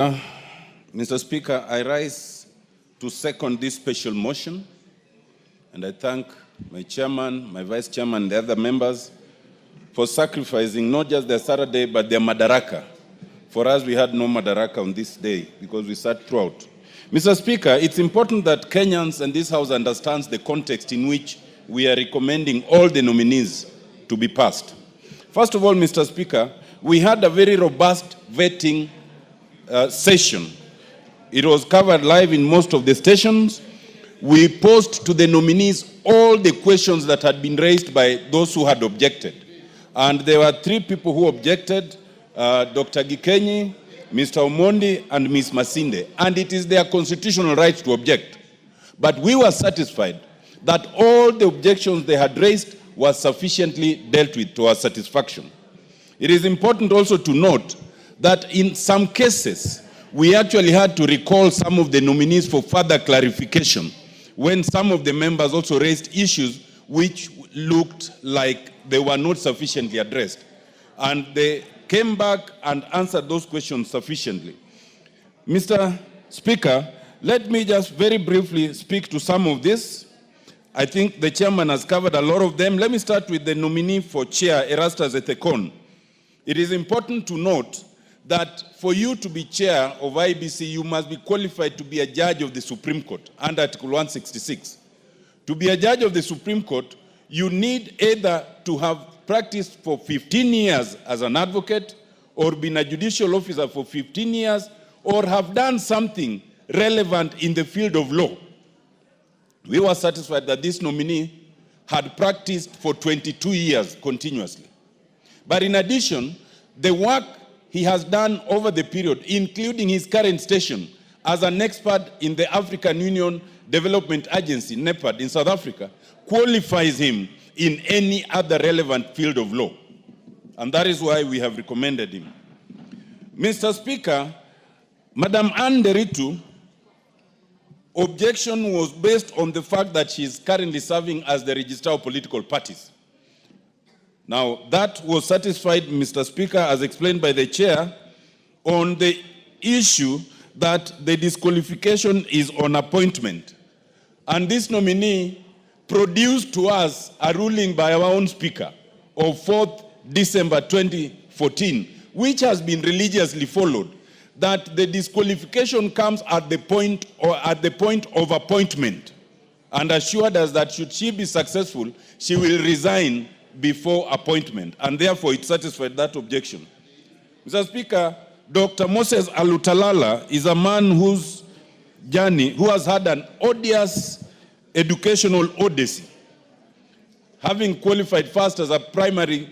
Mr. Speaker, I rise to second this special motion, and I thank my chairman, my vice chairman, and the other members for sacrificing not just their Saturday, but their Madaraka. For us, we had no Madaraka on this day because we sat throughout. Mr. Speaker, it's important that Kenyans and this House understands the context in which we are recommending all the nominees to be passed. First of all, Mr. Speaker, we had a very robust vetting session. It was covered live in most of the stations. We posed to the nominees all the questions that had been raised by those who had objected. And there were 3 people who objected, Dr. Gikenyi, Mr. Omondi, and Ms. Masinde. And it is their constitutional right to object. But we were satisfied that all the objections they had raised were sufficiently dealt with to our satisfaction. It is important also to note that in some cases, we actually had to recall some of the nominees for further clarification when some of the members also raised issues which looked like they were not sufficiently addressed. And they came back and answered those questions sufficiently. Mr. Speaker, let me just very briefly speak to some of this. I think the chairman has covered a lot of them. Let me start with the nominee for chair, Erastus Ethekon. It is important to note that for you to be chair of IEBC, you must be qualified to be a judge of the Supreme Court under Article 166. To be a judge of the Supreme Court, you need either to have practiced for 15 years as an advocate, or been a judicial officer for 15 years, or have done something relevant in the field of law. We were satisfied that this nominee had practiced for 22 years continuously. But in addition, the work he has done over the period, including his current station as an expert in the African Union Development Agency, NEPAD, in South Africa, qualifies him in any other relevant field of law. And that is why we have recommended him. Mr. Speaker, Madam Anne Nderitu, objection was based on the fact that she is currently serving as the Registrar of Political Parties. Now, that was satisfied, Mr. Speaker, as explained by the chair, on the issue that the disqualification is on appointment. And this nominee produced to us a ruling by our own speaker of 4th December 2014, which has been religiously followed, that the disqualification comes at the point of appointment, and assured us that should she be successful, she will resign before appointment, and therefore it satisfied that objection. Mr. Speaker, Dr. Moses Alutalala is a man whose journey, who has had an odious educational odyssey, having qualified first as a primary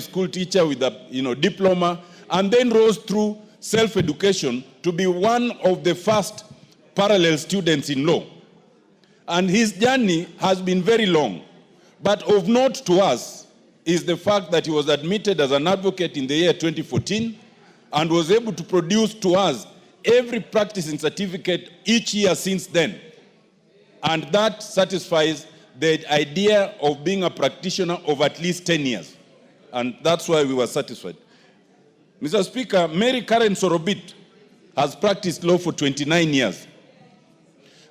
school teacher with a diploma, and then rose through self-education to be one of the first parallel students in law. And his journey has been very long. But of note to us is the fact that he was admitted as an advocate in the year 2014 and was able to produce to us every practicing certificate each year since then. And that satisfies the idea of being a practitioner of at least 10 years. And that's why we were satisfied. Mr. Speaker, Mary Karen Sorobit has practiced law for 29 years.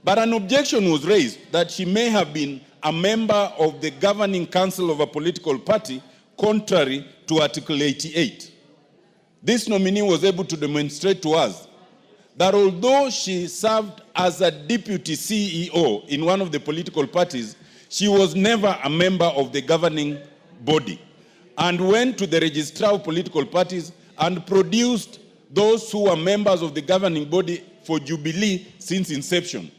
But an objection was raised that she may have been a member of the governing council of a political party, contrary to Article 88. This nominee was able to demonstrate to us that although she served as a deputy CEO in one of the political parties, she was never a member of the governing body, and went to the registrar of political parties and produced those who were members of the governing body for Jubilee since inception,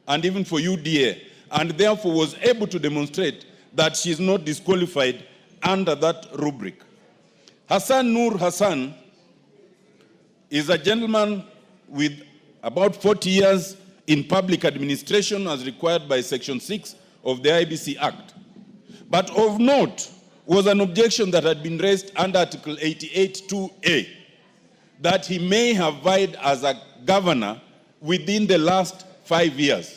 and even for UDA, and therefore was able to demonstrate that she is not disqualified under that rubric. Hassan Nur Hassan is a gentleman with about 40 years in public administration as required by Section 6 of the IEBC Act. But of note was an objection that had been raised under Article 88(2)A, that he may have vied as a governor within the last 5 years.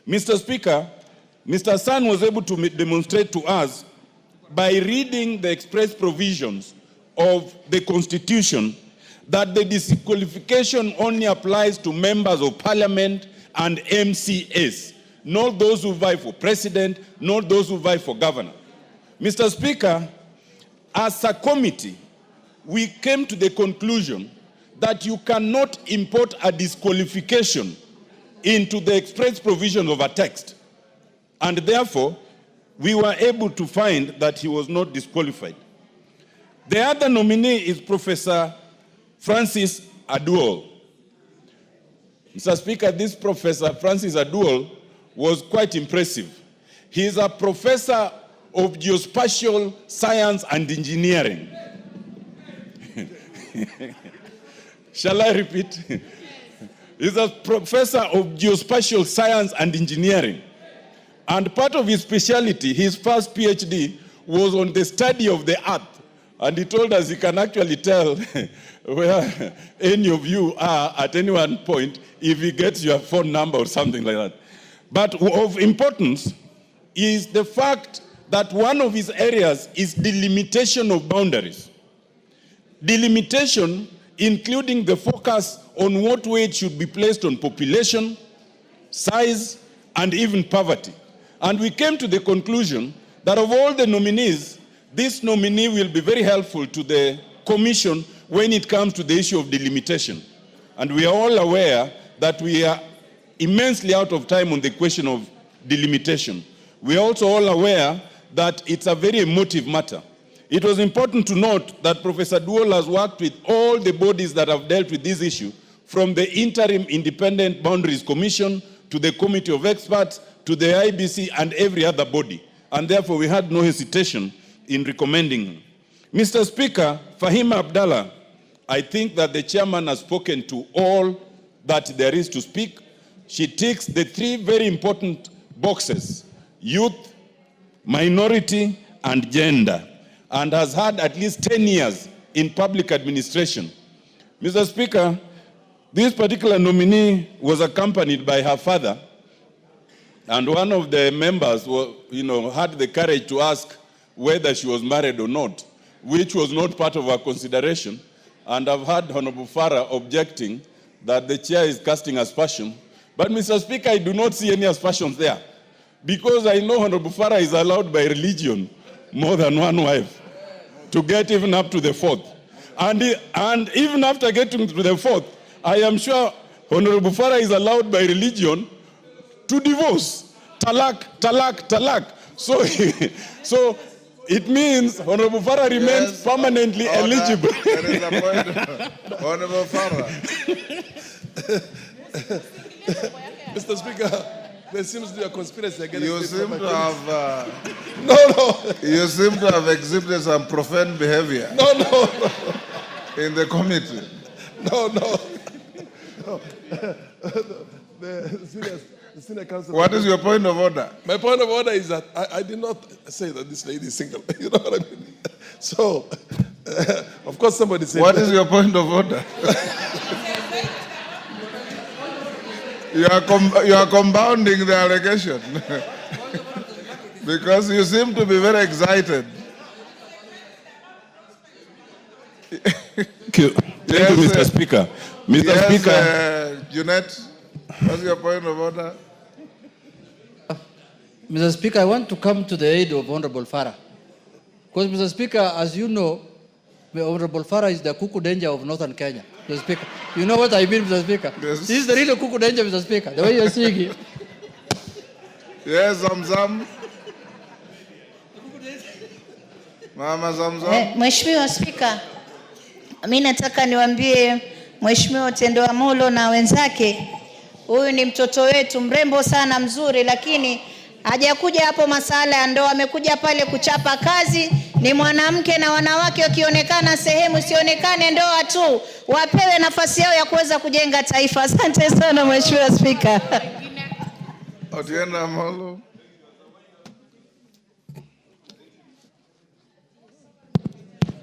Mr. Speaker, Mr. Hassan was able to demonstrate to us by reading the express provisions of the Constitution that the disqualification only applies to members of parliament and MCAs, not those who vie for president, not those who vie for governor. Mr. Speaker, as a committee, we came to the conclusion that you cannot import a disqualification into the express provision of a text. And therefore, we were able to find that he was not disqualified. The other nominee is Professor Francis Aduol. Mr. Speaker, this Professor Francis Aduol was quite impressive. He is a professor of geospatial science and engineering. Shall I repeat? He's a professor of geospatial science and engineering. And part of his specialty, his first PhD, was on the study of the earth. And he told us he can actually tell where any of you are at any one point if he gets your phone number or something like that. But of importance is the fact that one of his areas is delimitation of boundaries. Delimitation, including the focus on what weight should be placed on population, size, and even poverty. And we came to the conclusion that of all the nominees, this nominee will be very helpful to the commission when it comes to the issue of delimitation. And we are all aware that we are immensely out of time on the question of delimitation. We are also all aware that it's a very emotive matter. It was important to note that Professor Duol has worked with all the bodies that have dealt with this issue, from the Interim Independent Boundaries Commission to the Committee of Experts to the IEBC and every other body. And therefore, we had no hesitation in recommending him. Mr. Speaker, Fahima Abdallah, I think that the chairman has spoken to all that there is to speak. She ticks the three very important boxes: youth, minority, and gender, and has had at least 10 years in public administration. Mr. Speaker, this particular nominee was accompanied by her father, and one of the members had the courage to ask whether she was married or not, which was not part of our consideration. And I've heard Honorable Farah objecting that the chair is casting aspersion. But Mr. Speaker, I do not see any aspersions there, because I know Honorable Farah is allowed by religion more than one wife, to get even up to the fourth. And even after getting to the fourth, I am sure Honorable Farah is allowed by religion to divorce. Talak, talak, talak. So it means Honorable Farah remains permanently eligible. There is a point, Honorable Farah. Mr. Speaker, there seems to be a conspiracy against You seem to have No. you seem to have exhibited some profane behavior. No. In the committee. No. The senior counsel. What is your point of order? My point of order is that I did not say that this lady is single. You know what I mean? So, of course, somebody said. What is your point of order? You are compounding the allegation. Because you seem to be very excited. Thank you, Mr. Speaker. Mr. Speaker. Jeanette, what's your point of order? Mr. Speaker, I want to come to the aid of Honorable Farah. Because, Mr. Speaker, as you know, Honorable Farah is the cuckoo danger of Northern Kenya. Mr. Speaker, you know what I mean, Mr. Speaker? Yes. This is the real cuckoo danger, Mr. Speaker, the way you're seeing it. Yes, Zamzam. Mama Zamzam. Mheshimiwa Spika, mimi nataka niwaambie Mheshimiwa Otiende Amollo na wenzake, huyu ni mtoto wetu mrembo sana, mzuri, lakini hajakuja hapo masala ya ndoa, amekuja pale kuchapa kazi. Ni mwanamke, na wanawake wakionekana sehemu, sionekane ndoa tu, wapewe nafasi yao ya kuweza kujenga taifa. Asante sana Mheshimiwa Spika. Otiende Amollo.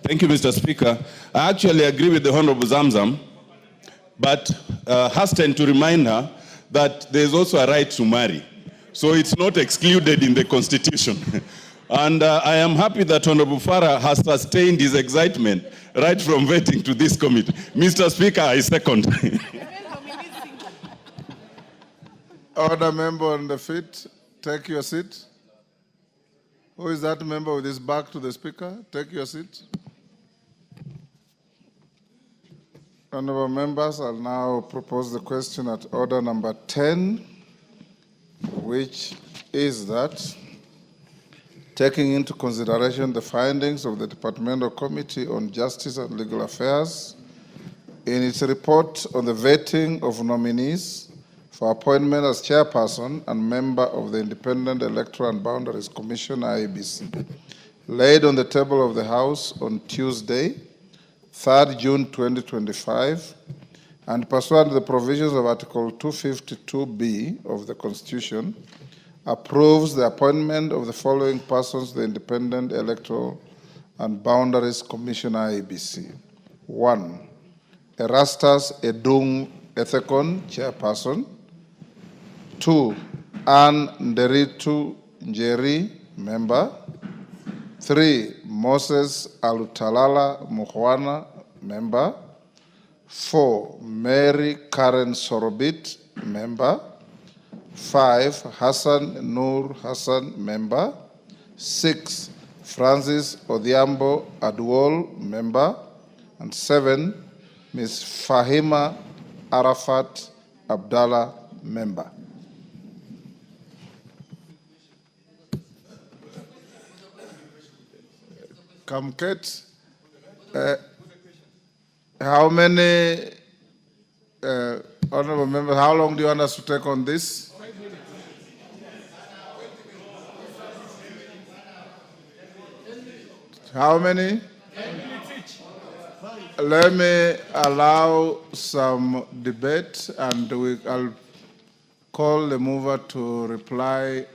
Thank you, Mr. Speaker. I actually agree with the Honorable Zamzam, but hasten to remind her that there is also a right to marry. So it's not excluded in the Constitution. And I am happy that Honorable Farah has sustained his excitement right from vetting to this committee. Mr. Speaker, I second. Order member on the feet, take your seat. Who is that member with his back to the speaker? Take your seat. Honorable members, I'll now propose the question at order number 10, which is that, taking into consideration the findings of the Departmental Committee on Justice and Legal Affairs in its report on the vetting of nominees for appointment as chairperson and member of the Independent Electoral and Boundaries Commission, IEBC, laid on the table of the House on Tuesday, 3rd June 2025, and pursuant to the provisions of Article 252B of the Constitution, approves the appointment of the following persons to the Independent Electoral and Boundaries Commission, IEBC. 1. Erastus Edung Ethekon, chairperson. 2. Ann Nderitu Njeri, member. 3. Moses Alutalala Muhwana, member. 4. Mary Karen Sorobit, member. 5. Hassan Nur Hassan, member. 6. Francis Odhiambo Adwol, member. And 7. Ms. Fahima Arafat Abdallah, member. Kamket, how many, honorable members, how long do you want us to take on this? How many? Let me allow some debate, and I'll call the mover to reply